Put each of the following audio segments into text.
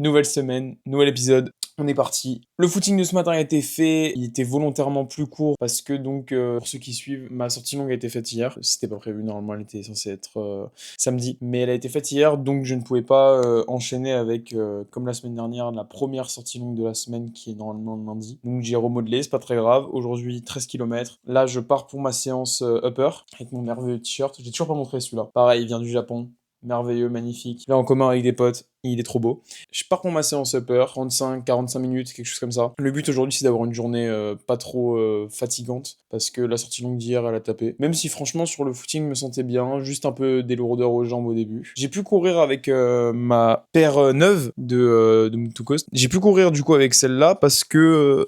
Nouvelle semaine, nouvel épisode. On est parti. Le footing de ce matin a été fait. Il était volontairement plus court parce que donc, pour ceux qui suivent, ma sortie longue a été faite hier. C'était pas prévu, normalement elle était censée être samedi. Mais elle a été faite hier, donc je ne pouvais pas enchaîner avec, comme la semaine dernière, la première sortie longue de la semaine qui est normalement le lundi. Donc j'ai remodelé, c'est pas très grave. Aujourd'hui, 13 km. Là, je pars pour ma séance upper avec mon merveilleux t-shirt. J'ai toujours pas montré celui-là. Pareil, il vient du Japon. Merveilleux, magnifique. Là en commun avec des potes, il est trop beau. Je pars pour ma séance upper, 35-45 minutes, quelque chose comme ça. Le but aujourd'hui c'est d'avoir une journée pas trop fatigante, parce que la sortie longue d'hier elle a tapé. Même si franchement sur le footing je me sentais bien, juste un peu des lourdeurs aux jambes au début. J'ai pu courir avec ma paire neuve de Move2 Coast. J'ai pu courir du coup avec celle-là parce que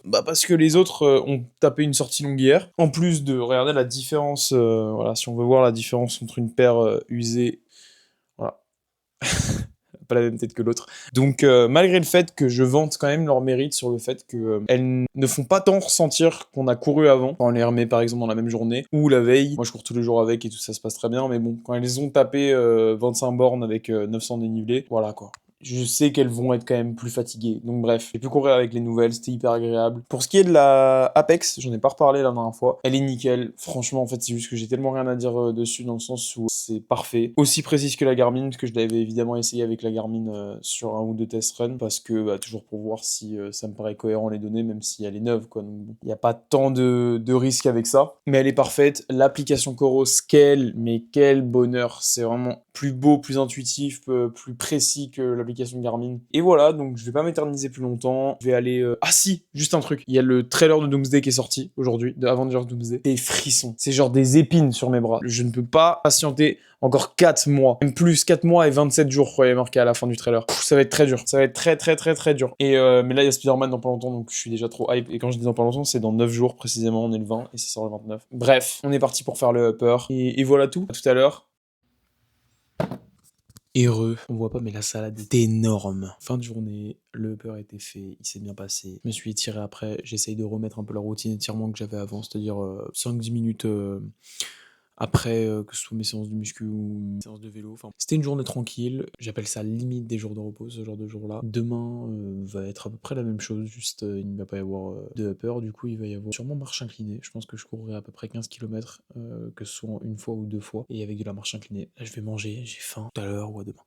les autres ont tapé une sortie longue hier. En plus de regarder la différence, voilà, si on veut voir la différence entre une paire usée. Voilà. Pas la même tête que l'autre. Donc, malgré le fait que je vante quand même leur mérite sur le fait qu'elles ne font pas tant ressentir qu'on a couru avant, quand on les remet par exemple dans la même journée, ou la veille. Moi, je cours tous les jours avec et tout ça se passe très bien, mais bon, quand elles ont tapé 25 bornes avec 900 dénivelés, voilà quoi. Je sais qu'elles vont être quand même plus fatiguées. Donc bref, j'ai pu courir avec les nouvelles, c'était hyper agréable. Pour ce qui est de la Apex, j'en ai pas reparlé la dernière fois. Elle est nickel. Franchement, en fait, c'est juste que j'ai tellement rien à dire dessus dans le sens où c'est parfait. Aussi précise que la Garmin, parce que je l'avais évidemment essayé avec la Garmin sur un ou deux test run, parce que toujours pour voir si ça me paraît cohérent les données, même si elle est neuve, quoi. Donc il n'y a pas tant de risques avec ça. Mais elle est parfaite. L'application Coros, mais quel bonheur. C'est vraiment plus beau, plus intuitif, plus précis que l'application Garmin. Et voilà, donc je vais pas m'éterniser plus longtemps. Je vais aller... Ah si, juste un truc. Il y a le trailer de Doomsday qui est sorti aujourd'hui, de Avengers Doomsday. Des frissons. C'est genre des épines sur mes bras. Je ne peux pas patienter encore 4 mois. Même plus, 4 mois et 27 jours, croyez marqué à la fin du trailer. Ça va être très dur. Ça va être très dur. Et mais là, il y a Spider-Man dans pas longtemps, donc je suis déjà trop hype. Et quand je dis dans pas longtemps, c'est dans 9 jours précisément. On est le 20 et ça sort le 29. Bref, on est parti pour faire le upper. Et voilà tout. À tout à l'heure. Heureux, on voit pas mais la salade est énorme. Fin de journée, le upper a été fait, il s'est bien passé. Je me suis étiré après, j'essaye de remettre un peu la routine d'étirement que j'avais avant, c'est-à-dire 5-10 minutes après que ce soit mes séances de muscu ou mes séances de vélo. Enfin, c'était une journée tranquille, j'appelle ça limite des jours de repos, ce genre de jour-là. Demain va être à peu près la même chose, juste il ne va pas y avoir de upper, du coup il va y avoir sûrement marche inclinée. Je pense que je courrai à peu près 15 km, que ce soit une fois ou 2 fois, et avec de la marche inclinée. Là je vais manger, j'ai faim, tout à l'heure ou à demain.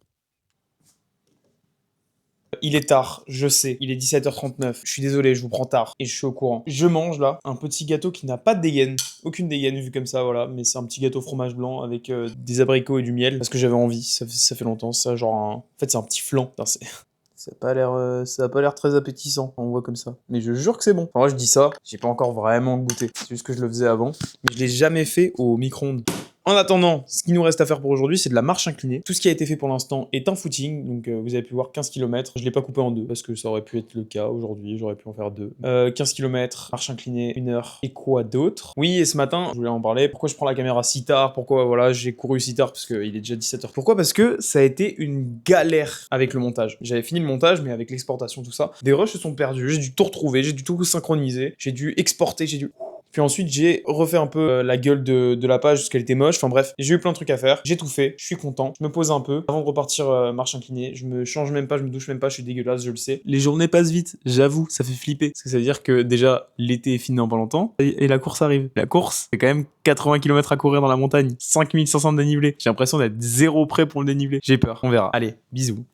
Il est tard, je sais, il est 17h39, je suis désolé, je vous prends tard, et je suis au courant. Je mange là, un petit gâteau qui n'a pas de dégaine, aucune dégaine vu comme ça, voilà, mais c'est un petit gâteau fromage blanc avec des abricots et du miel, parce que j'avais envie, ça fait longtemps, ça, genre en fait c'est un petit flan, putain, ça a pas l'air très appétissant, on voit comme ça. Mais je jure que c'est bon. Enfin, moi je dis ça, j'ai pas encore vraiment goûté, c'est juste que je le faisais avant, mais je l'ai jamais fait au micro-ondes. En attendant, ce qui nous reste à faire pour aujourd'hui, c'est de la marche inclinée. Tout ce qui a été fait pour l'instant est un footing, donc vous avez pu voir 15 km. Je l'ai pas coupé en deux, parce que ça aurait pu être le cas aujourd'hui, j'aurais pu en faire deux. 15 km, marche inclinée, 1 heure. Et quoi d'autre? Oui, et ce matin, je voulais en parler. Pourquoi je prends la caméra si tard? Pourquoi, voilà, j'ai couru si tard? Parce qu'il est déjà 17h. Pourquoi? Parce que ça a été une galère avec le montage. J'avais fini le montage, mais avec l'exportation, tout ça, des rushs se sont perdus. J'ai dû tout retrouver, j'ai dû tout synchroniser, j'ai dû exporter, j'ai dû... Puis ensuite, j'ai refait un peu la gueule de la page parce qu'elle était moche. Enfin bref, j'ai eu plein de trucs à faire. J'ai tout fait, je suis content. Je me pose un peu avant de repartir marche inclinée. Je me change même pas, je me douche même pas, je suis dégueulasse, je le sais. Les journées passent vite, j'avoue, ça fait flipper. Parce que ça veut dire que déjà, l'été est fini dans pas longtemps et la course arrive. La course, c'est quand même 80 km à courir dans la montagne, 5500 de dénivelé. J'ai l'impression d'être zéro prêt pour le dénivelé. J'ai peur, on verra. Allez, bisous.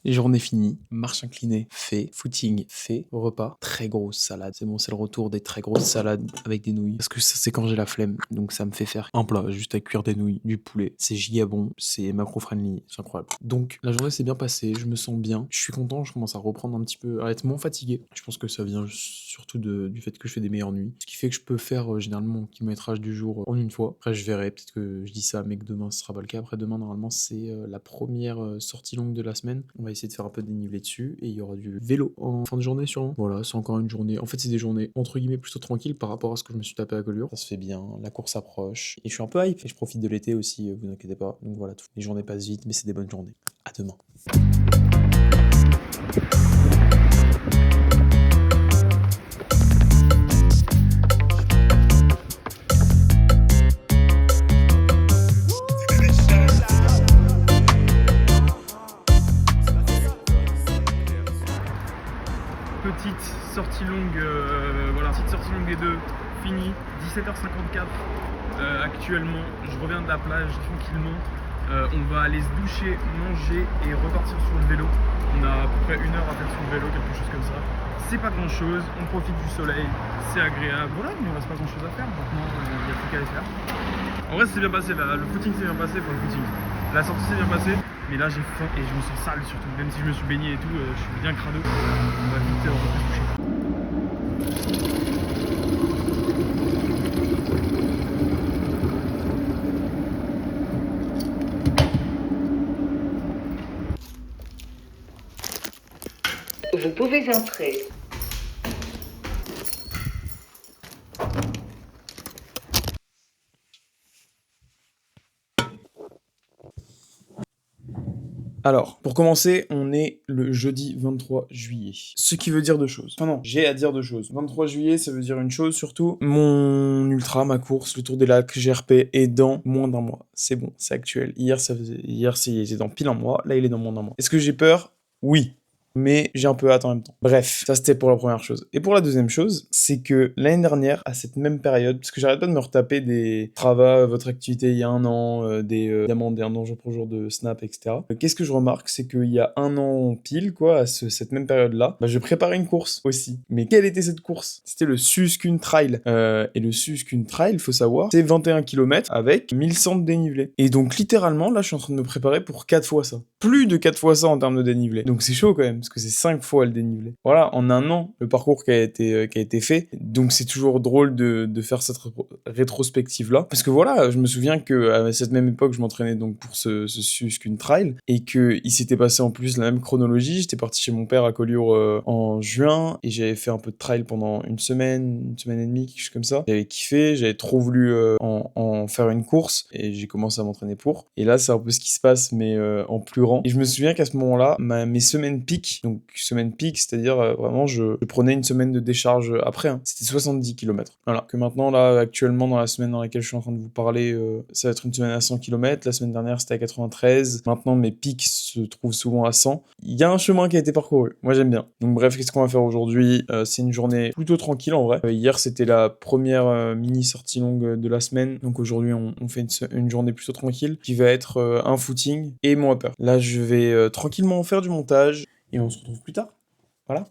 Journée finie, marche inclinée fait, footing fait, repas, très grosse salade. C'est bon, c'est le retour des très grosses salades avec des nouilles. Parce que ça, c'est quand j'ai la flemme, donc ça me fait faire un plat juste à cuire des nouilles, du poulet. C'est giga bon, c'est macro-friendly, c'est incroyable. Donc la journée s'est bien passée, je me sens bien, je suis content, je commence à reprendre un petit peu, à être moins fatigué. Je pense que ça vient surtout du fait que je fais des meilleures nuits. Ce qui fait que je peux faire généralement mon kilométrage du jour en une fois. Après, je verrai, peut-être que je dis ça, mais que demain ce sera pas le cas. Après, demain, normalement, c'est la première sortie longue de la semaine. On va essayer de faire un peu de dénivelé dessus et il y aura du vélo en fin de journée sûrement. Voilà, c'est encore une journée. En fait, c'est des journées entre guillemets plutôt tranquilles par rapport à ce que je me suis tapé à Collioure. Ça se fait bien, la course approche et je suis un peu hype et je profite de l'été aussi, vous inquiétez pas. Donc voilà tout. Les journées passent vite, mais c'est des bonnes journées. À demain. 7h54 actuellement. Je reviens de la plage tranquillement. On va aller se doucher, manger et repartir sur le vélo. On a à peu près 1 heure à faire sur le vélo, quelque chose comme ça. C'est pas grand chose, on profite du soleil, c'est agréable. Voilà, mais il ne reste pas grand chose à faire. Maintenant, il n'y a plus qu'à les faire. En vrai, c'est bien passé là. Le footing s'est bien passé. Enfin, le footing. La sortie s'est bien passée. Mais là, j'ai faim et je me sens sale surtout. Même si je me suis baigné et tout, je suis bien crado. On va vite rentrer se coucher. Vous pouvez entrer. Alors, pour commencer, on est le jeudi 23 juillet. Ce qui veut dire deux choses. Enfin non, j'ai à dire deux choses. 23 juillet, ça veut dire une chose surtout. Mon ultra, ma course, le Tour des Lacs, GRP, est dans moins d'un mois. C'est bon, c'est actuel. Hier, c'était dans pile un mois. Là, il est dans moins d'un mois. Est-ce que j'ai peur? Oui. Mais j'ai un peu hâte en même temps. Bref, ça c'était pour la première chose. Et pour la deuxième chose, c'est que l'année dernière, à cette même période, parce que j'arrête pas de me retaper des travaux, votre activité il y a un an, des demandes et un an jour pour jour de Snap, etc. Qu'est-ce que je remarque, c'est qu'il y a un an pile, quoi, à cette même période-là, je préparais une course aussi. Mais quelle était cette course? C'était le Suskun Trail. Et le Suskun Trail, faut savoir, c'est 21 km avec 1100 de dénivelé. Et donc littéralement, là, je suis en train de me préparer pour 4 fois ça. Plus de 4 fois ça en termes de dénivelé. Donc c'est chaud quand même, parce que c'est 5 fois le dénivelé. Voilà, en un an, le parcours qui a été fait. Donc c'est toujours drôle de faire cette rétrospective-là. Parce que voilà, je me souviens qu'à cette même époque, je m'entraînais donc pour ce Suskun Trail, et qu'il s'était passé en plus la même chronologie. J'étais parti chez mon père à Collioure en juin, et j'avais fait un peu de trail pendant une semaine et demie, quelque chose comme ça. J'avais kiffé, j'avais trop voulu en faire une course, et j'ai commencé à m'entraîner pour. Et là, c'est un peu ce qui se passe, mais en plus grand. Et je me souviens qu'à ce moment-là, mes semaines piques, donc semaine pique, c'est-à-dire vraiment je prenais une semaine de décharge après, hein. C'était 70 km. Voilà, que maintenant là, actuellement dans la semaine dans laquelle je suis en train de vous parler, ça va être une semaine à 100 km, la semaine dernière c'était à 93, maintenant mes pics se trouvent souvent à 100. Il y a un chemin qui a été parcouru, moi j'aime bien. Donc bref, qu'est-ce qu'on va faire aujourd'hui? C'est une journée plutôt tranquille en vrai. Hier c'était la première mini sortie longue de la semaine, donc aujourd'hui on fait une journée plutôt tranquille, qui va être un footing et mon upper. Là je vais tranquillement faire du montage, et on se retrouve plus tard. Voilà.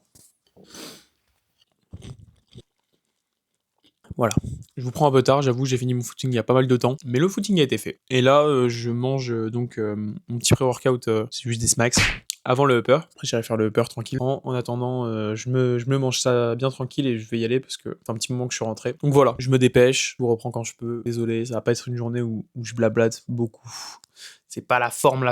Voilà. Je vous prends un peu tard, j'avoue, j'ai fini mon footing il y a pas mal de temps, mais le footing a été fait. Et là, je mange donc mon petit pré-workout, c'est juste des smacks, avant le upper. Après, j'irai faire le upper tranquille. En attendant, je me mange ça bien tranquille et je vais y aller parce que c'est un petit moment que je suis rentré. Donc voilà, je me dépêche, je vous reprends quand je peux. Désolé, ça va pas être une journée où je blablate beaucoup. C'est pas la forme.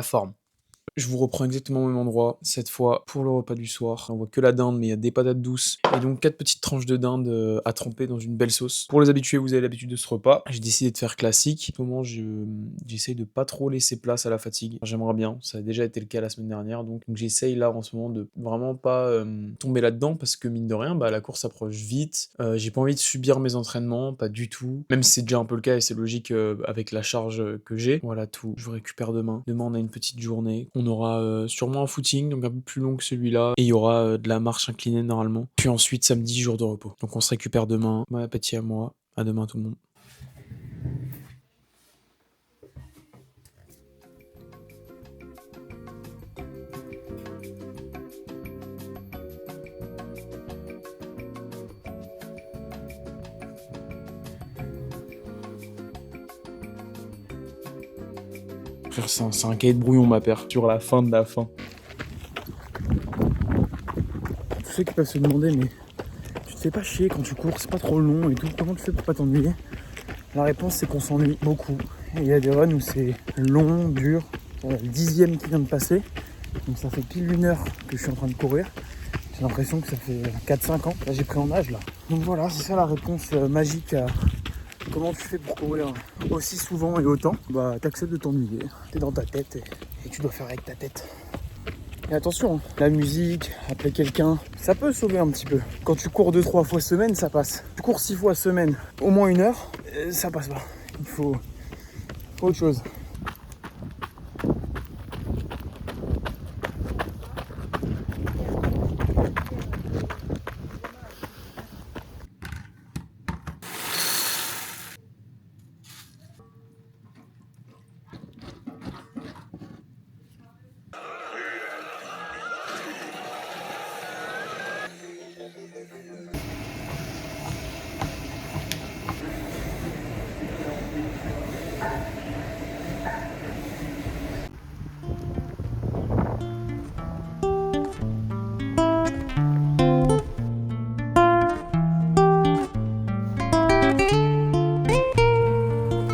Je vous reprends exactement au même endroit, cette fois pour le repas du soir. On voit que la dinde, mais il y a des patates douces. Et donc 4 petites tranches de dinde à tremper dans une belle sauce. Pour les habitués, vous avez l'habitude de ce repas. J'ai décidé de faire classique. Au moment, j'essaye de pas trop laisser place à la fatigue. J'aimerais bien, ça a déjà été le cas la semaine dernière. Donc j'essaye là en ce moment de vraiment pas tomber là-dedans, parce que mine de rien, la course approche vite. J'ai pas envie de subir mes entraînements, pas du tout. Même si c'est déjà un peu le cas et c'est logique avec la charge que j'ai. Voilà tout. Je vous récupère demain. Demain, on a une petite journée. On aura sûrement un footing, donc un peu plus long que celui-là. Et il y aura de la marche inclinée normalement. Puis ensuite, samedi, jour de repos. Donc on se récupère demain. Bon appétit à moi. À demain tout le monde. Frère, c'est un cahier de brouillon, ma paire, sur la fin de la fin. Tous ceux qui peuvent se demander, mais tu te fais pas chier quand tu cours, c'est pas trop long et tout, comment tu fais pour pas t'ennuyer? La réponse, c'est qu'on s'ennuie beaucoup. Et il y a des runs où c'est long, dur. Le 10e qui vient de passer, donc ça fait pile 1 heure que je suis en train de courir. J'ai l'impression que ça fait 4-5 ans. Là, j'ai pris en âge, là. Donc voilà, c'est ça la réponse magique à comment tu fais pour courir aussi souvent et autant. T'acceptes de t'ennuyer. T'es dans ta tête et tu dois faire avec ta tête. Et attention, la musique, appeler quelqu'un, ça peut sauver un petit peu. Quand tu cours 2-3 fois semaine, ça passe. Tu cours 6 fois semaine, au moins 1 heure, ça passe pas. Il faut autre chose.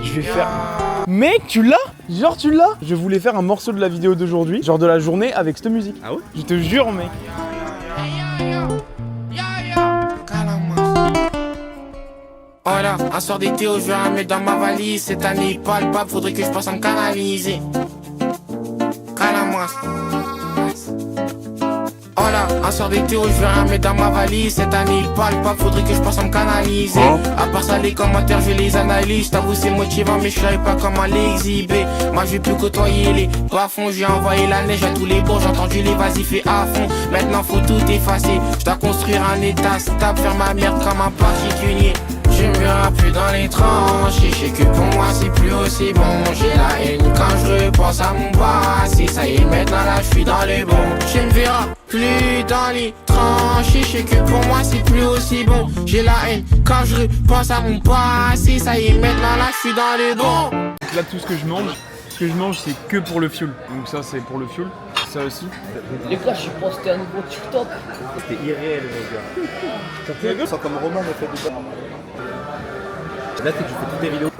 Je vais faire... Mec, tu l'as? Genre tu l'as? Je voulais faire un morceau de la vidéo d'aujourd'hui, genre de la journée avec cette musique. Ah ouais? Je te jure mec. Voilà, un soir d'été où je vais ramener dans ma valise. Cette année palpable, faudrait que je passe à me canaliser. Calamas. Voilà, un soir d'été où je vais ramener dans ma valise. Cette année palpable, faudrait que je passe à me canaliser. À part ça, les commentaires, je les analyse. T'avoue, c'est motivant, mais je savais pas comment l'exhiber. Moi, je vais plus côtoyer les bas-fonds. J'ai envoyé la neige à tous les bords. J'ai entendu les vas-y, fais à fond. Maintenant, faut tout effacer. Je dois construire un état stable, faire ma merde comme un particulier. Je me verrai plus dans les tranches. Je sais que pour moi c'est plus aussi bon. J'ai la haine quand je repense à mon passé. Ça y est, maintenant là je suis dans le bon. Je me verrai plus dans les tranches. Je sais que pour moi c'est plus aussi bon. J'ai la haine quand je repense à mon passé. Ça y est, maintenant là je suis dans le bon. Donc là tout ce que je mange c'est que pour le fuel. Donc ça c'est pour le fuel. Ça aussi. Les gars, je pense que c'était un nouveau TikTok. C'était irréel, mon gars. Ça fait ça comme Romain me fait des. Là, tu fais toutes tes vidéos.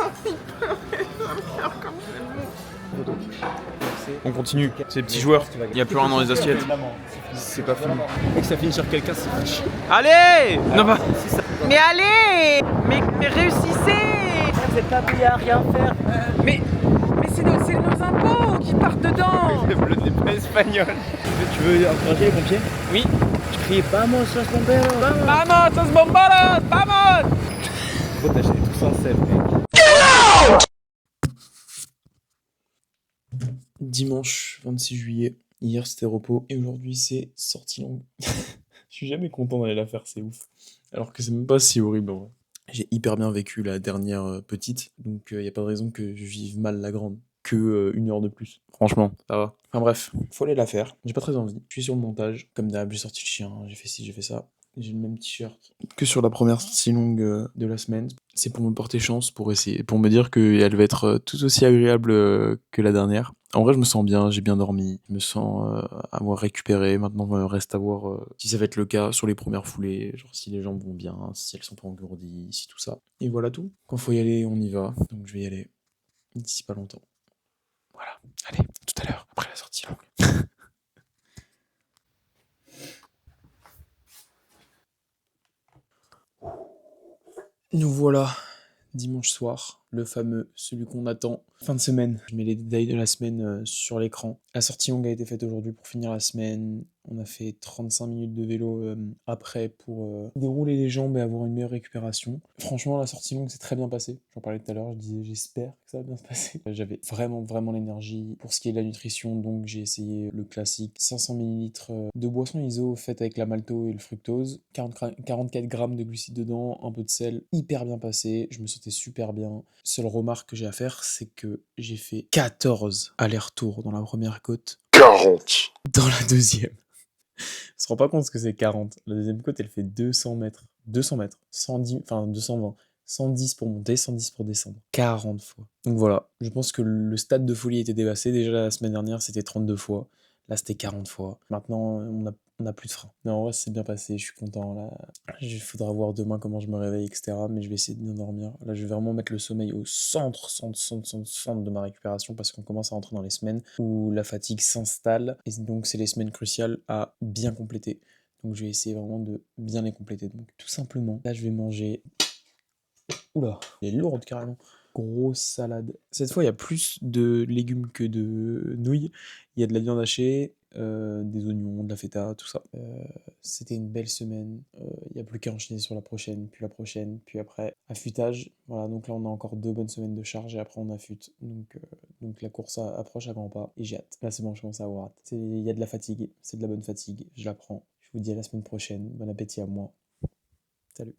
On continue, c'est les petits joueurs, il n'y a plus rien dans les assiettes. C'est pas fini. Dès que ça finit sur quelqu'un, c'est fichu. Allez! Non pas. Mais allez! Mais réussissez! Vous êtes pas payé à rien faire. Mais c'est nos impôts qui partent dedans! Le bleu n'est pas espagnol. Tu veux encourager les pompiers? Oui. Tu criais vamos los bomberos. Vamos, los bomberos! Vamos! Faut t'acheter tout ça en scène, mec. Dimanche 26 juillet, hier c'était repos et aujourd'hui c'est sortie longue. Je suis jamais content d'aller la faire, c'est ouf. Alors que c'est même pas si horrible en vrai. J'ai hyper bien vécu la dernière petite, donc y a pas de raison que je vive mal la grande. Que 1 heure de plus. Franchement, ça va. Enfin bref, faut aller la faire. J'ai pas très envie. Je suis sur le montage. Comme d'hab, j'ai sorti le chien, j'ai fait ci, j'ai fait ça. J'ai le même t-shirt que sur la première sortie longue de la semaine. C'est pour me porter chance, pour essayer, pour me dire qu'elle va être tout aussi agréable que la dernière. En vrai, je me sens bien, j'ai bien dormi, je me sens avoir récupéré. Maintenant, il me reste à voir si ça va être le cas sur les premières foulées, genre si les jambes vont bien, si elles sont pas engourdies, si tout ça. Et voilà tout. Quand faut y aller, on y va. Donc je vais y aller d'ici pas longtemps. Voilà. Allez, tout à l'heure, après la sortie longue. Nous voilà, dimanche soir, le fameux, celui qu'on attend. Fin de semaine, je mets les détails de la semaine sur l'écran. La sortie longue a été faite aujourd'hui pour finir la semaine. On a fait 35 minutes de vélo après pour dérouler les jambes et avoir une meilleure récupération. Franchement, la sortie longue s'est très bien passée. J'en parlais tout à l'heure, je disais j'espère que ça va bien se passer. J'avais vraiment l'énergie. Pour ce qui est de la nutrition, donc j'ai essayé le classique 500 ml de boisson ISO faite avec la malto et le fructose. 44 grammes de glucides dedans, un peu de sel, hyper bien passé. Je me sentais super bien. Seule remarque que j'ai à faire, c'est que j'ai fait 14 allers-retours dans la première côte. 40 dans la deuxième. On se rend pas compte ce que c'est 40. La deuxième côte, elle fait 200 mètres. 200 mètres. 110, enfin 220. 110 pour monter, 110 pour descendre. 40 fois. Donc voilà, je pense que le stade de folie était dépassé. Déjà la semaine dernière, c'était 32 fois. Là, c'était 40 fois. Maintenant, on a plus de frein. Mais en vrai, c'est bien passé, je suis content. Là, il faudra voir demain comment je me réveille, etc. Mais je vais essayer de bien dormir. Là, je vais vraiment mettre le sommeil au centre de ma récupération parce qu'on commence à rentrer dans les semaines où la fatigue s'installe. Et donc, c'est les semaines cruciales à bien compléter. Donc, je vais essayer vraiment de bien les compléter. Donc, tout simplement, là, je vais manger... Oula, elle est lourde carrément. Grosse salade. Cette fois, il y a plus de légumes que de nouilles. Il y a de la viande hachée, des oignons, de la feta, tout ça. C'était une belle semaine. Il n'y a plus qu'à enchaîner sur la prochaine, puis après, affûtage. Voilà, donc là, on a encore 2 bonnes semaines de charge et après, on affûte. Donc la course approche à grands pas et j'ai hâte. Là, c'est bon, je commence à avoir hâte. Il y a de la fatigue, c'est de la bonne fatigue. Je la prends. Je vous dis à la semaine prochaine. Bon appétit à moi. Salut.